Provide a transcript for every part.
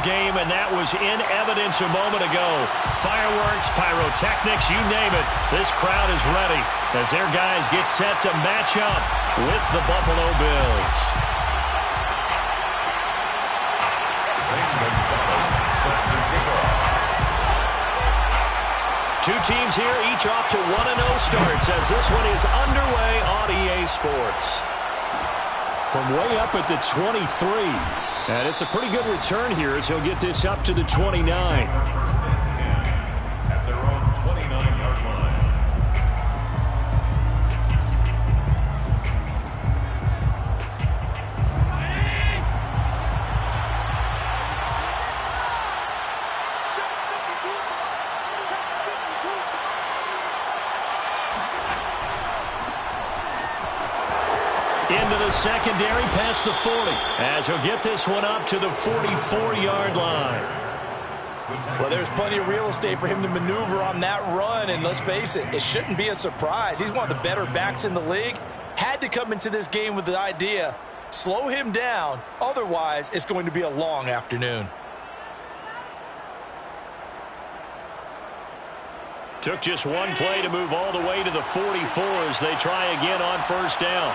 game, and that was in evidence a moment ago. Fireworks, pyrotechnics, you name it. This crowd is ready as their guys get set to match up with the Buffalo Bills. Two teams here, each off to 1-0 starts as this one is underway on EA Sports. From way up at the 23. And it's a pretty good return here as he'll get this up to the 29. At their own 29-yard line. Into the secondary past the 40 as he'll get this one up to the 44-yard line. Well, there's plenty of real estate for him to maneuver on that run, and let's face it, it shouldn't be a surprise. He's one of the better backs in the league. Had to come into this game with the idea, slow him down, otherwise it's going to be a long afternoon. Took just one play to move all the way to the 44 as they try again on first down.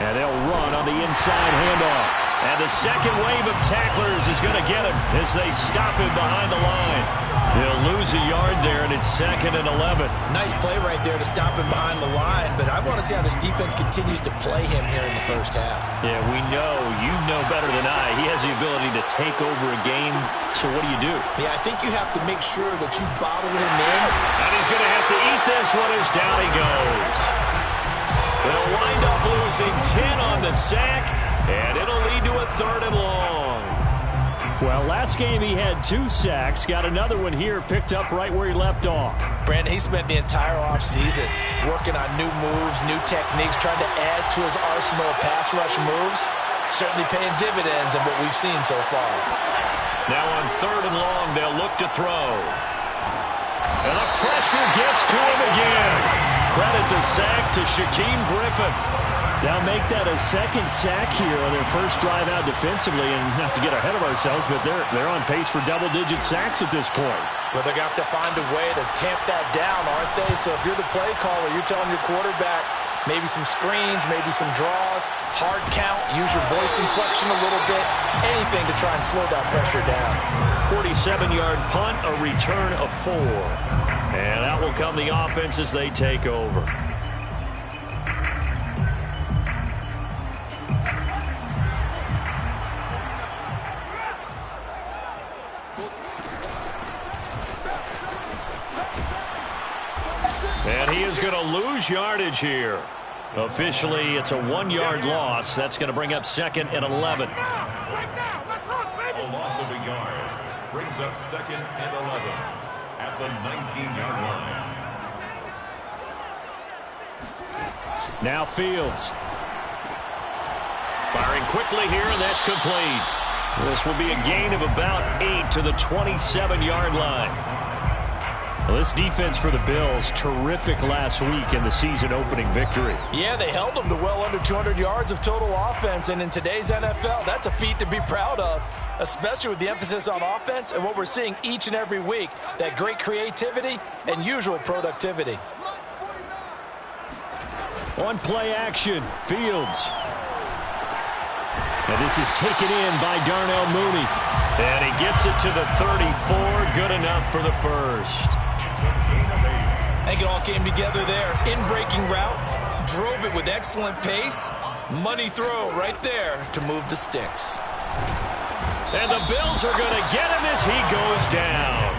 And they'll run on the inside handoff. And the second wave of tacklers is going to get him as they stop him behind the line. He'll lose a yard there, and it's 2nd and 11. Nice play right there to stop him behind the line, but I want to see how this defense continues to play him here in the first half. Yeah, we know. You know better than I. He has the ability to take over a game, so what do? Yeah, I think you have to make sure that you bottle him in. And he's going to have to eat this one as down he goes. They'll wind up losing 10 on the sack, and it'll lead to a 3rd and long. Well, last game he had 2 sacks. Got another one here, picked up right where he left off. Brandon, he spent the entire offseason working on new moves, new techniques, trying to add to his arsenal of pass rush moves. Certainly paying dividends in what we've seen so far. Now on 3rd and long, they'll look to throw. And the pressure gets to him again. Credit the sack to Shaquem Griffin. Now make that a 2nd sack here on their first drive out defensively, and not to get ahead of ourselves, but they're on pace for double-digit sacks at this point. Well, they're going to have to find a way to tamp that down, aren't they? So if you're the play caller, you're telling your quarterback maybe some screens, maybe some draws, hard count, use your voice inflection a little bit, anything to try and slow that pressure down. 47-yard punt, a return of 4. And out will come the offense as they take over. And he is going to lose yardage here. Officially, it's a 1-yard loss. That's going to bring up 2nd and 11. A loss of a yard brings up 2nd and 11 at the 19-yard line. Now Fields. Firing quickly here, and that's complete. This will be a gain of about 8 to the 27-yard line. Well, this defense for the Bills, terrific last week in the season-opening victory. Yeah, they held them to well under 200 yards of total offense, and in today's NFL, that's a feat to be proud of, especially with the emphasis on offense and what we're seeing each and every week, that great creativity and usual productivity. On play action, Fields. And this is taken in by Darnell Mooney. And he gets it to the 34, good enough for the first. I think it all came together there. In-breaking route, drove it with excellent pace. Money throw right there to move the sticks. And the Bills are going to get him as he goes down.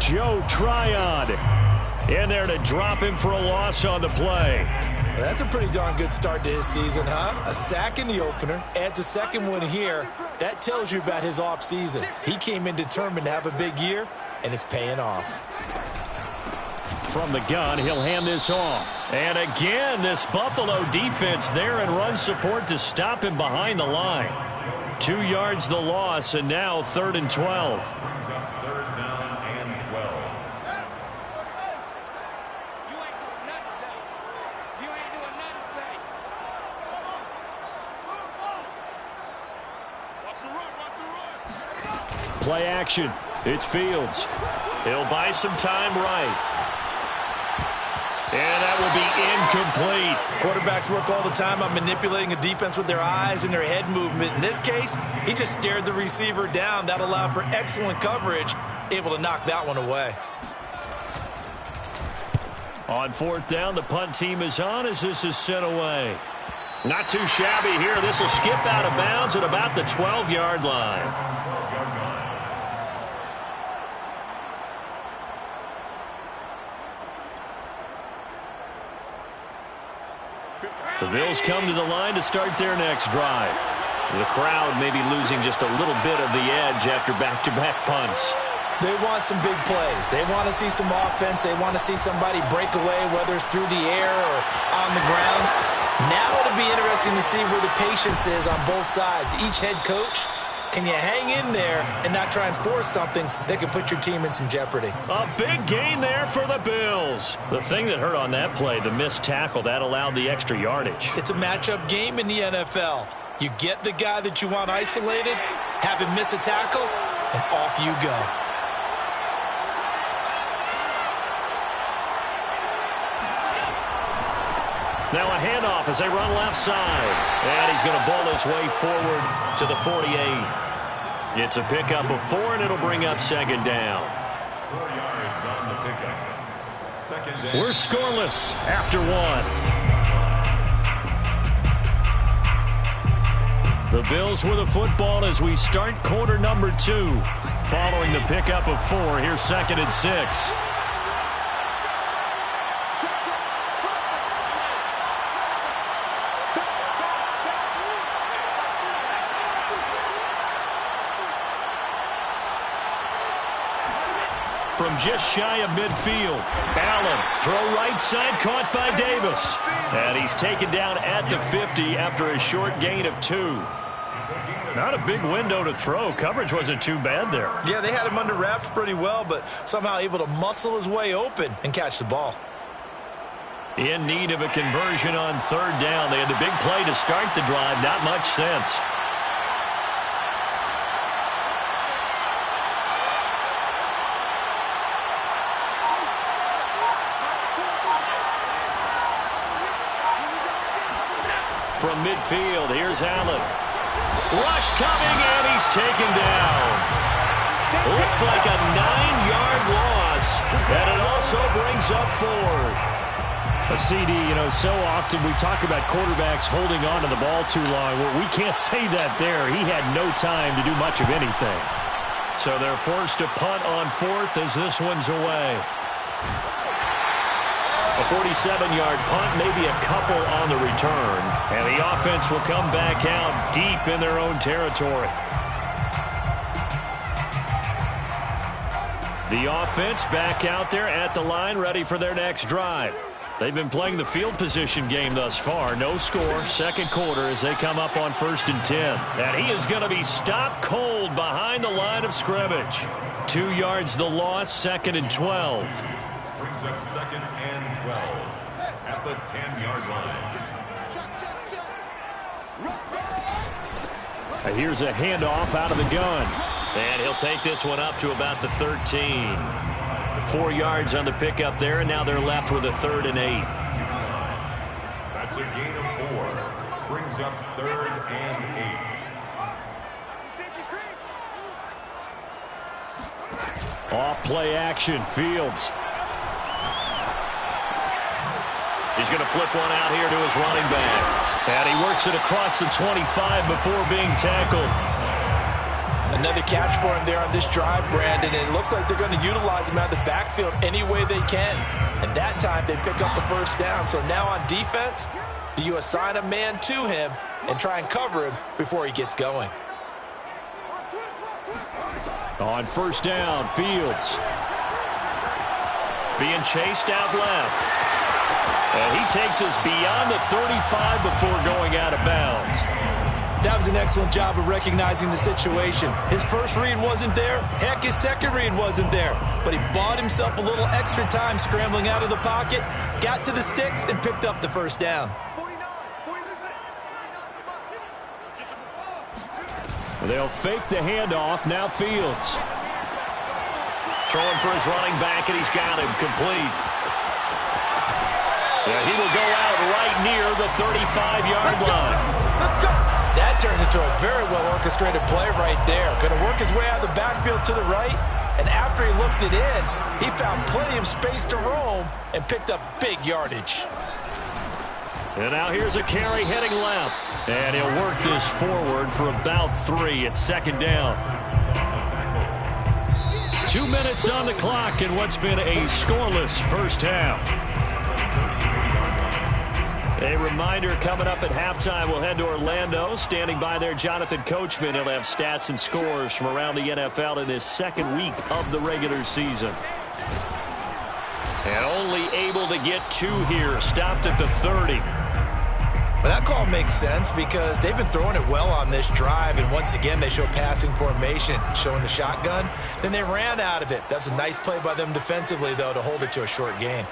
Joe Tryon in there to drop him for a loss on the play. Well, that's a pretty darn good start to his season, huh? A sack in the opener, adds a second one here. That tells you about his offseason. He came in determined to have a big year, and it's paying off. From the gun, he'll hand this off. And again, this Buffalo defense there in run support to stop him behind the line. 2 yards the loss, and now 3rd and 12. Brings up 3rd down and 12. Play action. It's Fields. He'll buy some time right. And that will be incomplete. Quarterbacks work all the time on manipulating a defense with their eyes and their head movement. In this case, he just stared the receiver down. That allowed for excellent coverage, able to knock that one away. On fourth down, the punt team is on as this is sent away. Not too shabby here. This will skip out of bounds at about the 12-yard line. The Bills come to the line to start their next drive. The crowd may be losing just a little bit of the edge after back-to-back punts. They want some big plays. They want to see some offense. They want to see somebody break away, whether it's through the air or on the ground. Now it'll be interesting to see where the patience is on both sides. Each head coach, can you hang in there and not try and force something that could put your team in some jeopardy? A big gain there for the Bills. The thing that hurt on that play, the missed tackle, that allowed the extra yardage. It's a matchup game in the NFL. You get the guy that you want isolated, have him miss a tackle, and off you go. Now a handoff as they run left side. And he's going to bowl his way forward to the 48. It's a pickup of 4, and it'll bring up second down. 4 yards on the pickup. Second down. We're scoreless after 1. The Bills with the football as we start quarter number 2. Following the pickup of 4, here's second and 6. From just shy of midfield, Allen, throw right side, caught by Davis. And he's taken down at the 50 after a short gain of 2. Not a big window to throw. Coverage wasn't too bad there. Yeah, they had him under wraps pretty well, but somehow able to muscle his way open and catch the ball. In need of a conversion on third down. They had the big play to start the drive. Not much sense. From midfield, here's Allen. Rush coming, and he's taken down. Looks like a 9-yard loss, and it also brings up fourth. A CD, so often we talk about quarterbacks holding on to the ball too long. Well, we can't say that there. He had no time to do much of anything. So they're forced to punt on fourth as this one's away. A 47-yard punt, maybe a couple on the return. And the offense will come back out deep in their own territory. The offense back out there at the line, ready for their next drive. They've been playing the field position game thus far. No score, second quarter as they come up on 1st and 10. And he is going to be stopped cold behind the line of scrimmage. 2 yards the loss, 2nd and 12. Brings up 2nd and 12 at the 10-yard line. Here's a handoff out of the gun. And he'll take this one up to about the 13. 4 yards on the pickup there, and now they're left with a 3rd and 8. That's a gain of 4. Brings up 3rd and 8. Off play action, Fields. He's going to flip one out here to his running back. And he works it across the 25 before being tackled. Another catch for him there on this drive, Brandon. And it looks like they're going to utilize him out of the backfield any way they can. And that time they pick up the first down. So now on defense, do you assign a man to him and try and cover him before he gets going? On first down, Fields. Being chased out left. And he takes us beyond the 35 before going out of bounds. That was an excellent job of recognizing the situation. His first read wasn't there. Heck, his second read wasn't there. But he bought himself a little extra time scrambling out of the pocket, got to the sticks, and picked up the first down. They'll fake the handoff. Now Fields. Throwing for his running back, and he's got him complete. Yeah, he will go out right near the 35-yard line. Let's go. That turned into a very well-orchestrated play right there. Going to work his way out of the backfield to the right, and after he looked it in, he found plenty of space to roam and picked up big yardage. And now here's a carry heading left. And he'll work this forward for about 3 at second down. 2 minutes on the clock in what's been a scoreless first half. A reminder coming up at halftime, we'll head to Orlando. Standing by there, Jonathan Coachman. He'll have stats and scores from around the NFL in this second week of the regular season. And only able to get 2 here. Stopped at the 30. Well, that call makes sense because they've been throwing it well on this drive, and once again they show passing formation, showing the shotgun. Then they ran out of it. That's a nice play by them defensively, though, to hold it to a short gain.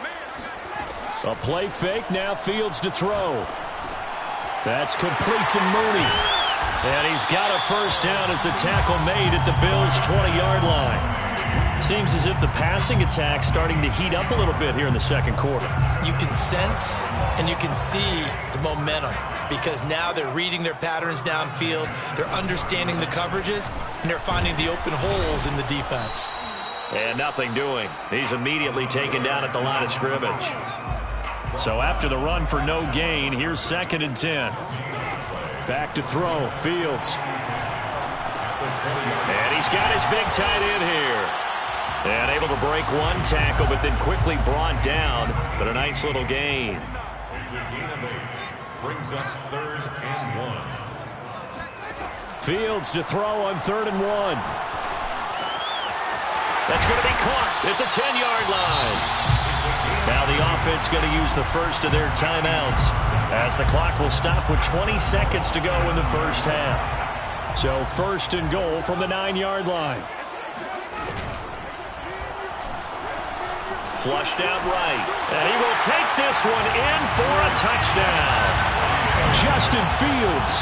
A play fake, now Fields to throw. That's complete to Mooney. And he's got a first down as a tackle made at the Bills' 20-yard line. Seems as if the passing attack's starting to heat up a little bit here in the second quarter. You can sense and you can see the momentum because now they're reading their patterns downfield, they're understanding the coverages, and they're finding the open holes in the defense. And nothing doing. He's immediately taken down at the line of scrimmage. So after the run for no gain, here's 2nd and 10. Back to throw, Fields. And he's got his big tight end here. And able to break one tackle, but then quickly brought down. But a nice little gain. Brings up 3rd and 1. Fields to throw on 3rd and 1. That's going to be caught at the 10-yard line. Now the offense going to use the first of their timeouts as the clock will stop with 20 seconds to go in the first half. So 1st and goal from the 9-yard line. Flushed out right. And he will take this one in for a touchdown. Justin Fields.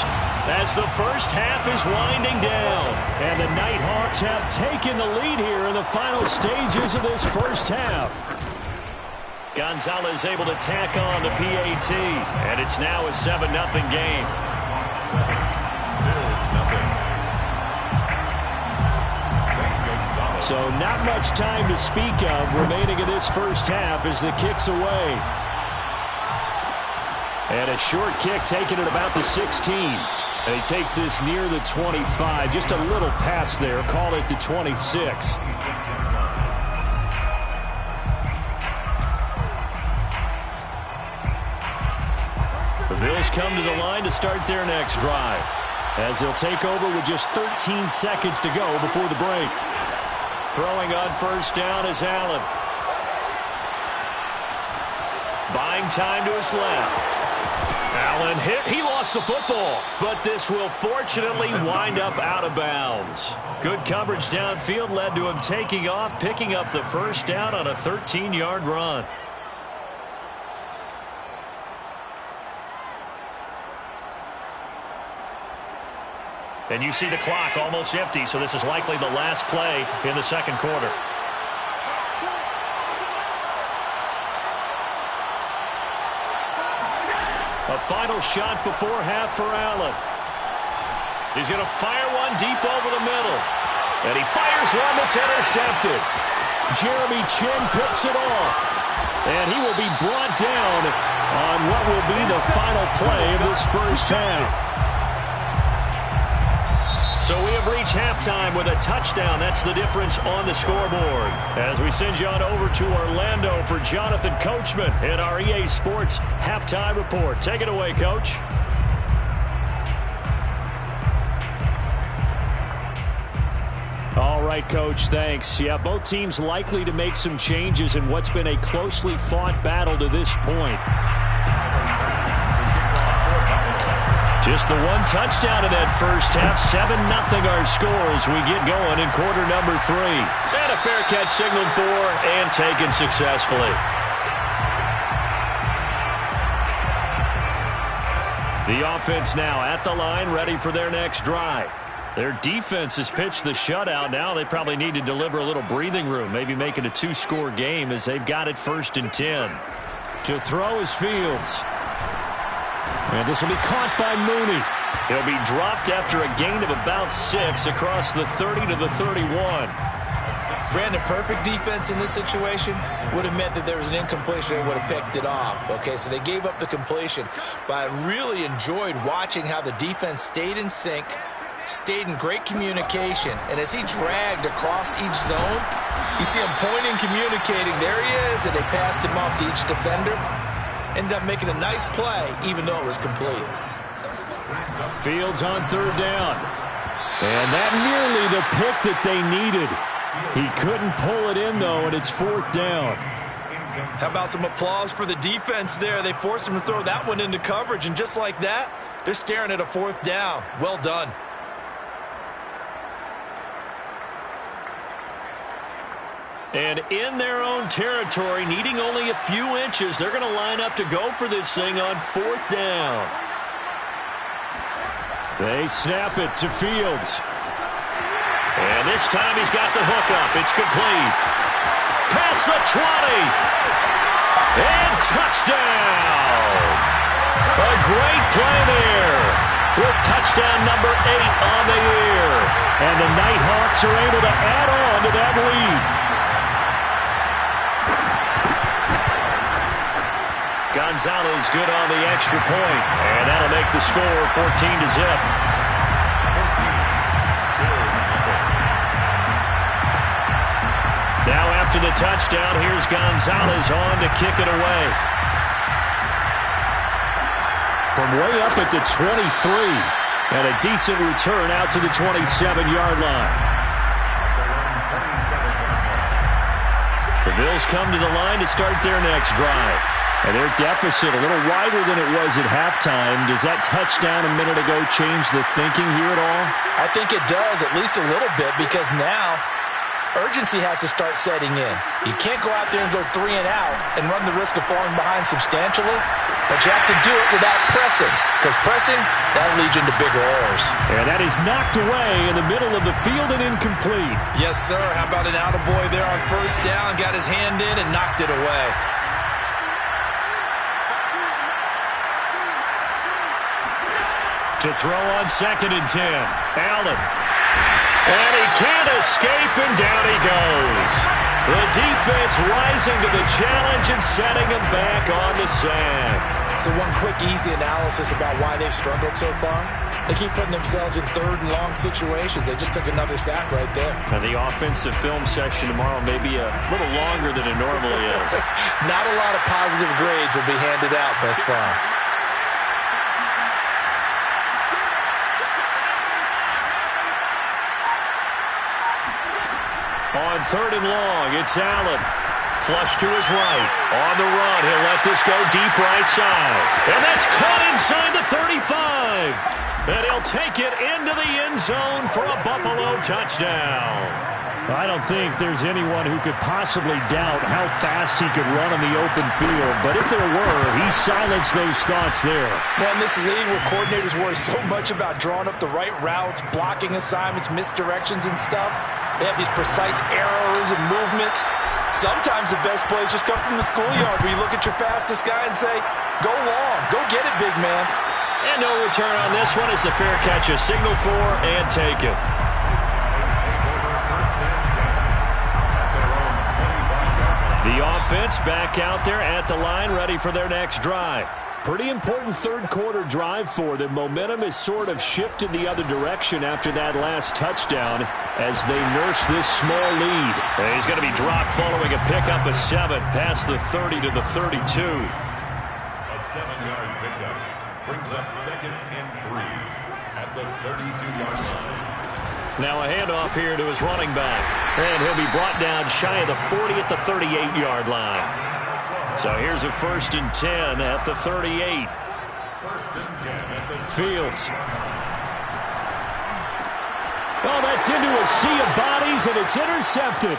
As the first half is winding down. And the Nighthawks have taken the lead here in the final stages of this first half. Gonzalez able to tack on the PAT. And it's now a 7-0 game. Bills nothing. So not much time to speak of remaining in this first half as the kick's away. And a short kick taken at about the 16. And he takes this near the 25. Just a little pass there. Call it the 26. The Bills come to the line to start their next drive, as they'll take over with just 13 seconds to go before the break. Throwing on first down is Allen. Buying time to his left. Allen hit. He lost the football, but this will fortunately wind up out of bounds. Good coverage downfield led to him taking off, picking up the first down on a 13-yard run. And you see the clock almost empty, so this is likely the last play in the second quarter. A final shot before half for Allen. He's going to fire one deep over the middle. And he fires one that's intercepted. Jeremy Chin picks it off. And he will be brought down on what will be the final play of this first half. So we have reached halftime with a touchdown. That's the difference on the scoreboard. As we send you on over to Orlando for Jonathan Coachman in our EA Sports Halftime Report. Take it away, Coach. All right, Coach, thanks. Yeah, both teams likely to make some changes in what's been a closely fought battle to this point. Just the one touchdown in that first half. 7-0 our score as we get going in quarter number 3. And a fair catch signaled for and taken successfully. The offense now at the line, ready for their next drive. Their defense has pitched the shutout. Now they probably need to deliver a little breathing room, maybe make it a 2-score game as they've got it 1st and 10. To throw is Fields. And this will be caught by Mooney. He'll be dropped after a gain of about 6 across the 30 to the 31. Brandon, perfect defense in this situation would have meant that there was an incompletion. They would have picked it off. Okay, so they gave up the completion. But I really enjoyed watching how the defense stayed in sync, stayed in great communication. And as he dragged across each zone, you see him pointing, communicating. There he is, and they passed him off to each defender. Ended up making a nice play, even though it was complete. Fields on 3rd down. And that nearly the pick that they needed. He couldn't pull it in, though, and it's 4th down. How about some applause for the defense there? They forced him to throw that one into coverage, and just like that, they're staring at a 4th down. Well done. And in their own territory, needing only a few inches, they're going to line up to go for this thing on 4th down. They snap it to Fields. And this time he's got the hook up. It's complete. Past the 20. And touchdown. A great play there. With touchdown number 8 on the year. And the Nighthawks are able to add on to that lead. Gonzalez good on the extra point. And that'll make the score 14-0. Now after the touchdown, here's Gonzalez on to kick it away. From way up at the 23. And a decent return out to the 27-yard line. The Bills come to the line to start their next drive. And their deficit a little wider than it was at halftime. Does that touchdown a minute ago change the thinking here at all? I think it does, at least a little bit, because now urgency has to start setting in. You can't go out there and go 3 and out and run the risk of falling behind substantially, but you have to do it without pressing, because pressing, that'll lead you into bigger errors. And that is knocked away in the middle of the field and incomplete. Yes, sir. How about an attaboy there on 1st down, got his hand in and knocked it away. To throw on 2nd and 10. Allen. And he can't escape, and down he goes. The defense rising to the challenge and setting him back on the sack. So one quick, easy analysis about why they've struggled so far. They keep putting themselves in 3rd and long situations. They just took another sack right there. And the offensive film session tomorrow may be a little longer than it normally is. Not a lot of positive grades will be handed out thus far. On 3rd and long, it's Allen. Flush to his right. On the run, he'll let this go deep right side. And that's caught inside the 35. And he'll take it into the end zone for a Buffalo touchdown. I don't think there's anyone who could possibly doubt how fast he could run on the open field. But if there were, he silenced those thoughts there. Well, in this league where coordinators worry so much about drawing up the right routes, blocking assignments, misdirections and stuff, they have these precise arrows and movements. Sometimes the best plays just come from the schoolyard where you look at your fastest guy and say, go long, go get it, big man. And no return on this one as the fair catch is signaled for and taken. The offense back out there at the line ready for their next drive. Pretty important 3rd quarter drive for them. Momentum has sort of shifted the other direction after that last touchdown as they nurse this small lead. And he's going to be dropped following a pickup of 7 past the 30 to the 32. A 7-yard pickup brings up 2nd and 3 at the 32-yard line. Now a handoff here to his running back. And he'll be brought down shy of the 40 at the 38-yard line. So here's a 1st and 10 at the 38. Fields. Well, that's into a sea of bodies, and it's intercepted.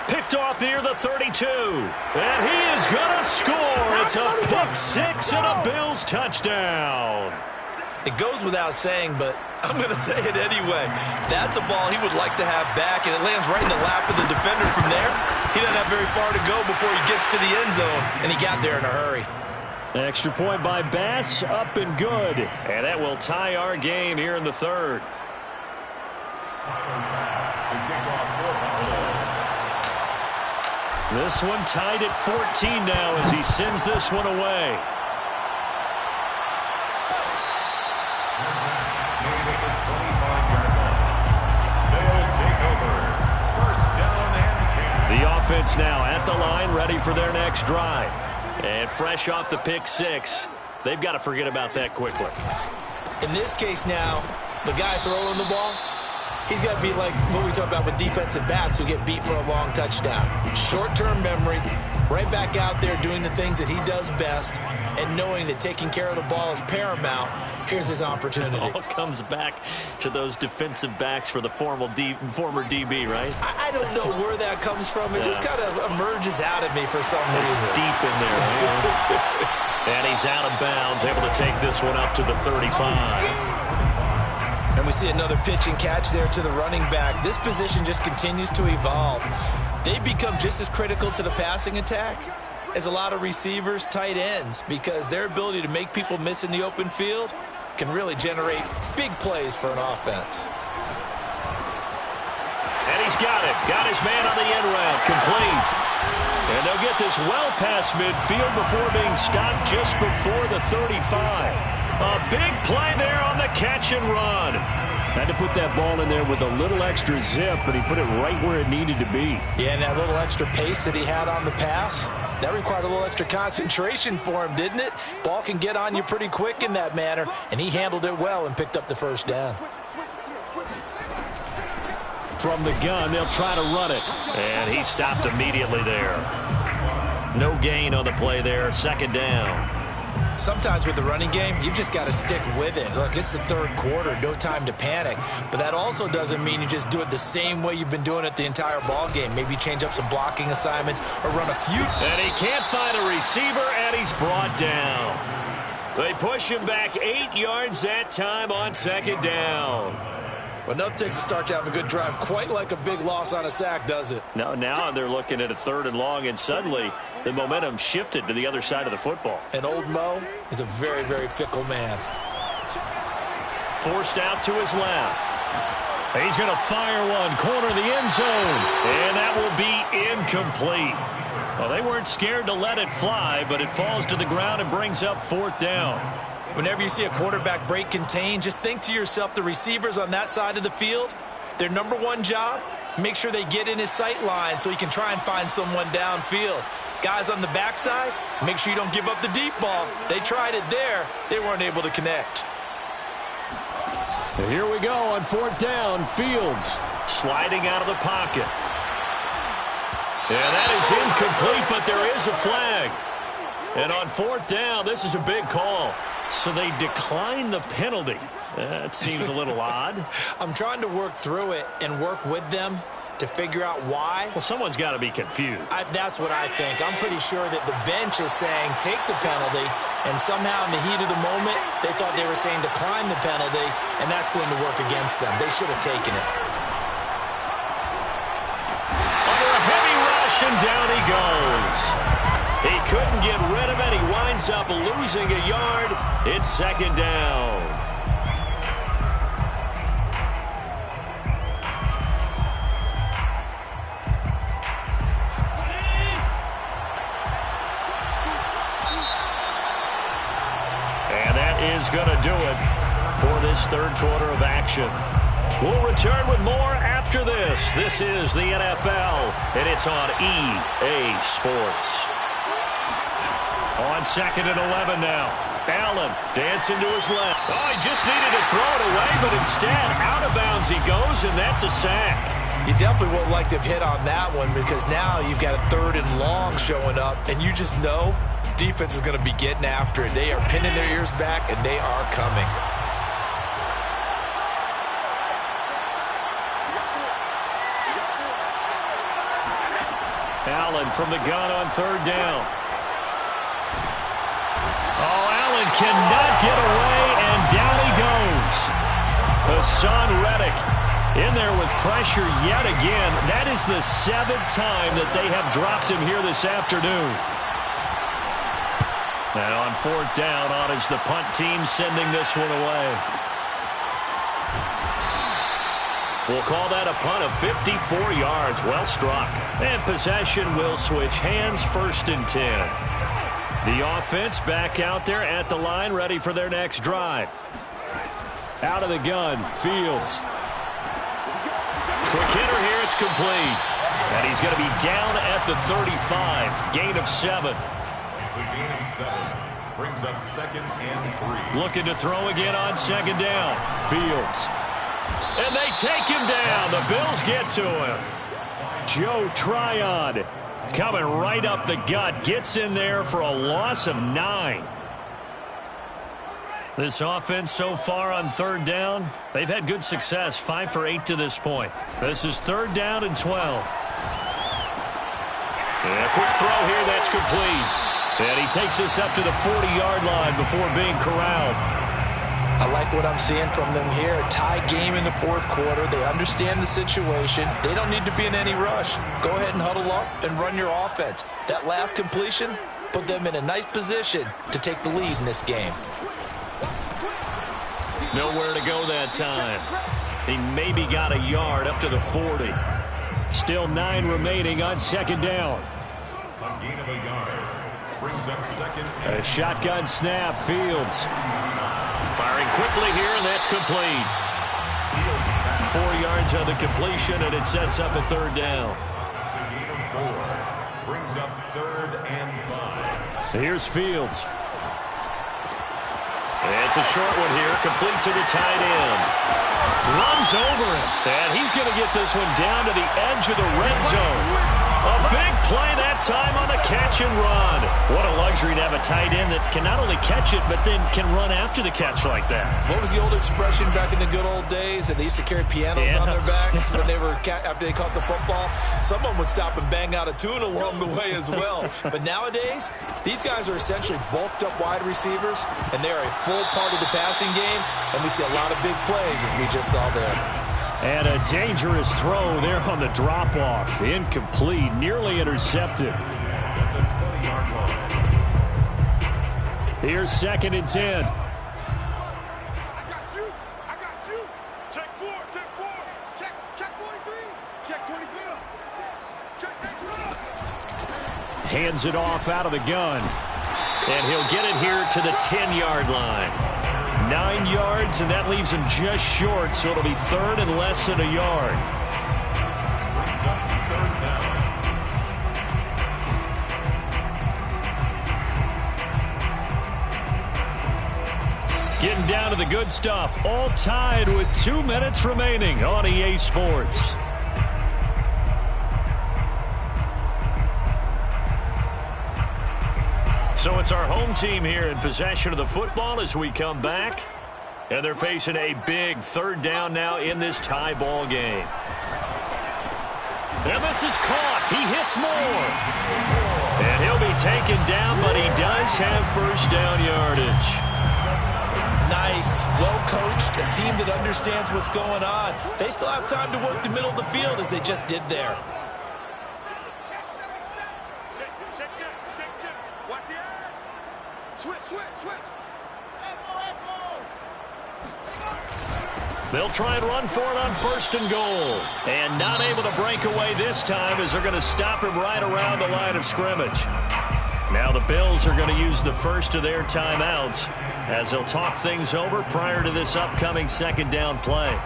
Picked off near the 32. And he is going to score. It's a pick 6 and a Bills touchdown. It goes without saying, but I'm going to say it anyway. That's a ball he would like to have back, and it lands right in the lap of the defender from there. He doesn't have very far to go before he gets to the end zone, and he got there in a hurry. Extra point by Bass, up and good. And that will tie our game here in the third. This one tied at 14 now as he sends this one away. The offense now at the line, ready for their next drive. And fresh off the pick six, they've got to forget about that quickly. In this case now, the guy throwing the ball, he's got to be like what we talk about with defensive backs who get beat for a long touchdown. Short-term memory, right back out there doing the things that he does best, and knowing that taking care of the ball is paramount. Here's his opportunity. It all comes back to those defensive backs for the former DB, right? I don't know where that comes from. It just kind of emerges out of me for some reason. It's deep in there. And he's out of bounds, able to take this one up to the 35. And we see another pitch and catch there to the running back. This position just continues to evolve. They become just as critical to the passing attack as a lot of receivers, tight ends, because their ability to make people miss in the open field can really generate big plays for an offense. And he's got it. Got his man on the end route. Complete. And they'll get this well past midfield before being stopped just before the 35. A big play there on the catch and run. Had to put that ball in there with a little extra zip, but he put it right where it needed to be. Yeah, and that little extra pace that he had on the pass, that required a little extra concentration for him, didn't it? Ball can get on you pretty quick in that manner, and he handled it well and picked up the first down. From the gun, they'll try to run it. And he stopped immediately there. No gain on the play there, second down. Sometimes with the running game, you've just got to stick with it. Look, it's the third quarter, no time to panic. But that also doesn't mean you just do it the same way you've been doing it the entire ball game. Maybe change up some blocking assignments or run a few. And he can't find a receiver, and he's brought down. They push him back 8 yards that time on second down. Well, nothing takes a start to have a good drive, quite like a big loss on a sack, does it? No, now they're looking at a third and long, and suddenly the momentum shifted to the other side of the football. And old Mo is a very, very fickle man. Forced out to his left. He's going to fire one, corner the end zone, and that will be incomplete. Well, they weren't scared to let it fly, but it falls to the ground and brings up fourth down. Whenever you see a quarterback break contain, just think to yourself, the receivers on that side of the field, their number one job, make sure they get in his sight line so he can try and find someone downfield. Guys on the backside, make sure you don't give up the deep ball. They tried it there. They weren't able to connect. And here we go on fourth down. Fields sliding out of the pocket. And that is incomplete, but there is a flag. And on fourth down, this is a big call. So they decline the penalty. That seems a little odd. I'm trying to work through it and work with them to figure out why. Well, someone's got to be confused. That's what I think. I'm pretty sure that the bench is saying take the penalty, and somehow in the heat of the moment, they thought they were saying decline the penalty, and that's going to work against them. They should have taken it. Under a heavy rush, and down he goes. He couldn't get rid of it. He winds up losing a yard. It's second down. And that is going to do it for this third quarter of action. We'll return with more after this. This is the NFL, and it's on EA Sports. On second and 11 now. Allen dancing to his left. Oh, he just needed to throw it away, but instead, out of bounds he goes, and that's a sack. You definitely would like to have hit on that one because now you've got a third and long showing up, and you just know defense is going to be getting after it. They are pinning their ears back, and they are coming. Allen from the gun on third down. Oh, Allen cannot get away, and down he Hassan Reddick in there with pressure yet again. That is the 7th time that they have dropped him here this afternoon. And on 4th down, on is the punt team sending this one away. We'll call that a punt of 54 yards. Well struck. And possession will switch hands, 1st and 10. The offense back out there at the line, ready for their next drive. Out of the gun, Fields. Quick hitter here, it's complete. And he's going to be down at the 35. Gain of 7. It's a gain of 7. Brings up 2nd and 3. Looking to throw again on 2nd down. Fields. And they take him down. The Bills get to him. Joe Tryon coming right up the gut. Gets in there for a loss of 9. This offense so far on 3rd down, they've had good success. 5 for 8 to this point. This is 3rd down and 12. And a quick throw here, that's complete. And he takes us up to the 40-yard line before being corralled. I like what I'm seeing from them here. A tie game in the 4th quarter. They understand the situation. They don't need to be in any rush. Go ahead and huddle up and run your offense. That last completion put them in a nice position to take the lead in this game. Nowhere to go that time. He maybe got a yard up to the 40. Still 9 remaining on 2nd down. A gain of a yard. Brings up 2nd. A shotgun snap, Fields. Firing quickly here, and that's complete. 4 yards on the completion, and it sets up a 3rd down. It's a gain of 4. Brings up 3rd and 5. Here's Fields. It's a short one here, complete to the tight end. Runs over him, and he's going to get this one down to the edge of the red zone. A big play that time on the catch and run. What a luxury to have a tight end that can not only catch it, but then can run after the catch like that. What was the old expression back in the good old days that they used to carry pianos on their backs when they were after they caught the football? Someone would stop and bang out a tune along the way as well. But nowadays, these guys are essentially bulked up wide receivers, and they are a full part of the passing game, and we see a lot of big plays as we just saw there. And a dangerous throw there on the drop-off. Incomplete, nearly intercepted. Here's 2nd and 10. I got you. Check 4. Check 43. Check 25. Check 4. Hands it off out of the gun. And he'll get it here to the 10-yard line. 9 yards, and that leaves him just short, so it'll be 3rd and less than a yard. Brings up 3rd down. Getting down to the good stuff. All tied with 2 minutes remaining on EA Sports. So it's our home team here in possession of the football as we come back. And they're facing a big 3rd down now in this tie ball game. And this is caught. He hits more. And he'll be taken down, but he does have 1st down yardage. Nice, well-coached, a team that understands what's going on. They still have time to work the middle of the field as they just did there. Watch the eye. Switch. They'll try and run for it on 1st and goal. And not able to break away this time as they're going to stop him right around the line of scrimmage. Now the Bills are going to use the first of their timeouts as they'll talk things over prior to this upcoming 2nd down play.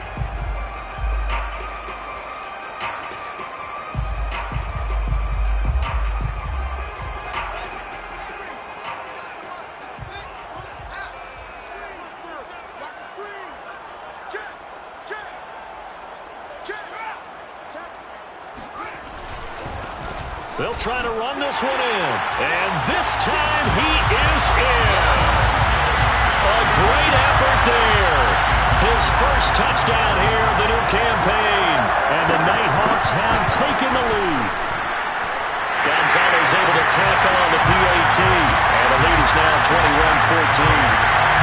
They'll try to run this one in. And this time he is in. A great effort there. His first touchdown here of the new campaign. And the Nighthawks have taken the lead. Gonzalez able to tack on the PAT. And the lead is now 21-14.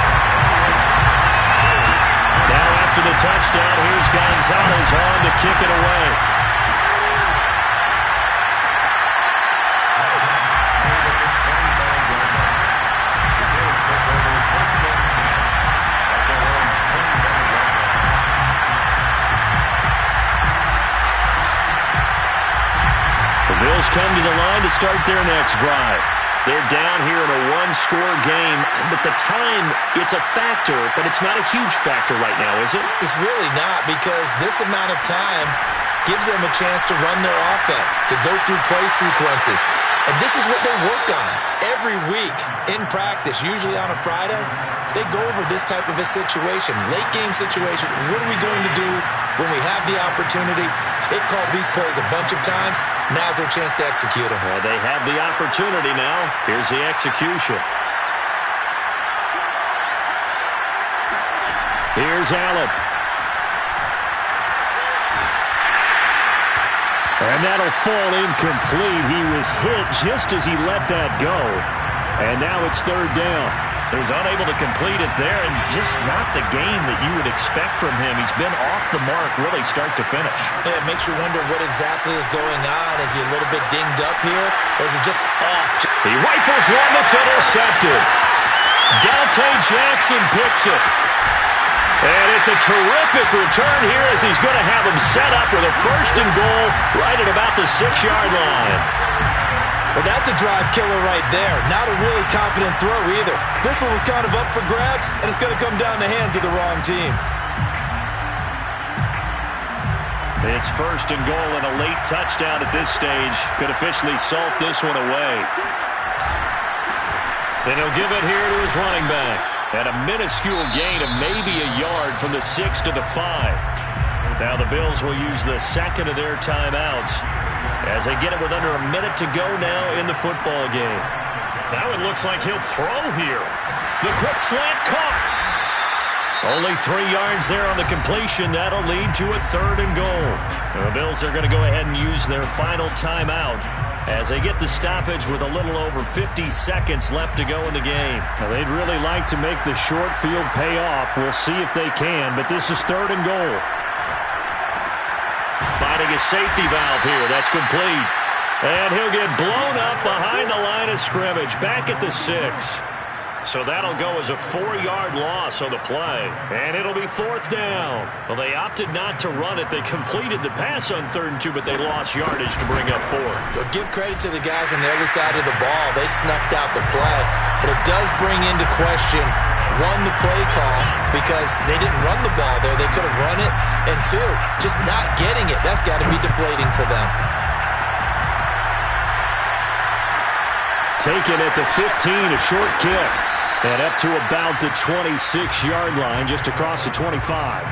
Now after the touchdown. Here's Gonzalez on to kick it away. The Bills come to the line to start their next drive. They're down here in a one-score game, but the time, it's a factor, but it's not a huge factor right now, is it? It's really not, because this amount of time gives them a chance to run their offense, to go through play sequences. And this is what they work on every week in practice, usually on a Friday. They go over this type of a situation, late game situation. What are we going to do when we have the opportunity? They've called these plays a bunch of times. Now's their chance to execute them. Well, they have the opportunity now. Here's the execution. Here's Allen. And that'll fall incomplete. He was hit just as he let that go. And now it's third down. So he's unable to complete it there, and just not the game that you would expect from him. He's been off the mark really start to finish. Yeah, it makes you wonder what exactly is going on. Is he a little bit dinged up here, or is he just off? He rifles one that's intercepted. Dante Jackson picks it. And it's a terrific return here as he's going to have him set up with a first and goal right at about the 6-yard line. Well, that's a drive killer right there. Not a really confident throw either. This one was kind of up for grabs, and it's going to come down the hands of the wrong team. It's first and goal, and a late touchdown at this stage could officially salt this one away. And he'll give it here to his running back. At a minuscule gain of maybe a yard from the 6 to the 5. Now the Bills will use the second of their timeouts as they get it with under a minute to go now in the football game. Now it looks like he'll throw here. The quick slant caught. Only 3 yards there on the completion. That'll lead to a third and goal. The Bills are going to go ahead and use their final timeout as they get the stoppage with a little over 50 seconds left to go in the game. Now, they'd really like to make the short field pay off. We'll see if they can, but this is third and goal. Finding a safety valve here. That's complete. And he'll get blown up behind the line of scrimmage. Back at the 6. So that'll go as a 4-yard loss on the play. And it'll be fourth down. Well, they opted not to run it. They completed the pass on 3rd and 2, but they lost yardage to bring up 4. But give credit to the guys on the other side of the ball. They snuffed out the play. But it does bring into question, 1, the play call, because they didn't run the ball there. They could have run it. And 2, just not getting it. That's got to be deflating for them. Taken at the 15, a short kick. And up to about the 26-yard line, just across the 25.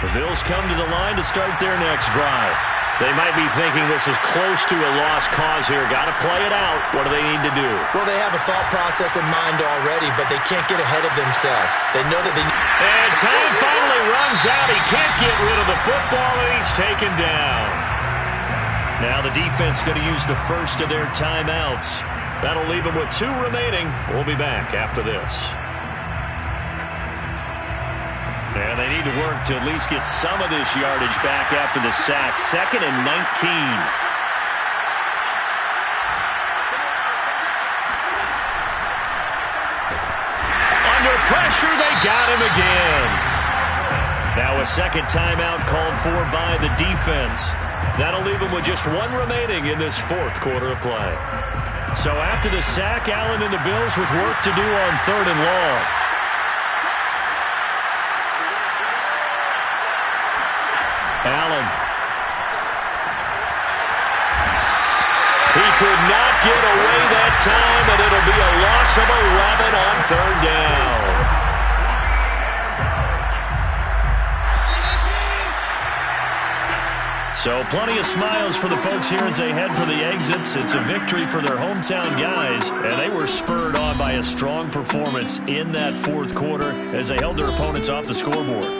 The Bills come to the line to start their next drive. They might be thinking this is close to a lost cause here. Got to play it out. What do they need to do? Well, they have a thought process in mind already, but they can't get ahead of themselves. They know that they... And time finally runs out. He can't get rid of the football, and he's taken down. Now the defense going to use the first of their timeouts. That'll leave them with 2 remaining. We'll be back after this. And they need to work to at least get some of this yardage back after the sack. 2nd and 19. Under pressure, they got him again. Now a second timeout called for by the defense. That'll leave them with just 1 remaining in this 4th quarter of play. So after the sack, Allen and the Bills with work to do on 3rd and long. Allen. He could not get away that time, and it'll be a loss of 11 on 3rd down. So plenty of smiles for the folks here as they head for the exits. It's a victory for their hometown guys, and they were spurred on by a strong performance in that 4th quarter as they held their opponents off the scoreboard.